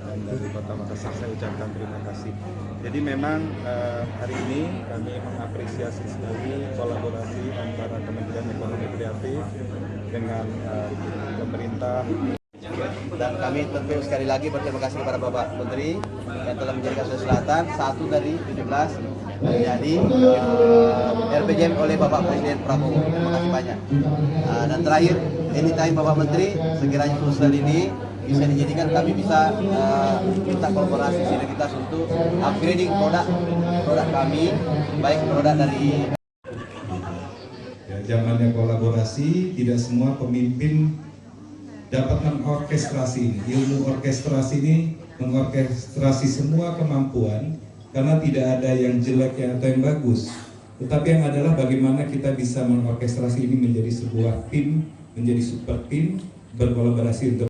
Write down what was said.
dan dari Kota Makassar saya ucapkan terima kasih. Jadi memang hari ini kami mengapresiasi sekali kolaborasi antara Kementerian Ekonomi Kreatif dengan pemerintah. Dan kami tentu sekali lagi berterima kasih kepada Bapak Menteri yang telah menjadikan Sulawesi Selatan satu dari 17 menjadi RPJM oleh Bapak Presiden Prabowo. Terima kasih banyak. Dan terakhir, anytime Bapak Menteri, sekiranya Sulsel ini bisa dijadikan, kami bisa minta kolaborasi sinergitas untuk upgrading produk kami, baik produk dari zamannya kolaborasi, tidak semua pemimpin dapat mengorkestrasi ini. Ilmu orkestrasi ini mengorkestrasi semua kemampuan, karena tidak ada yang jelek atau yang bagus. Tetapi yang adalah bagaimana kita bisa mengorkestrasi ini menjadi sebuah tim, menjadi super tim, berkolaborasi untuk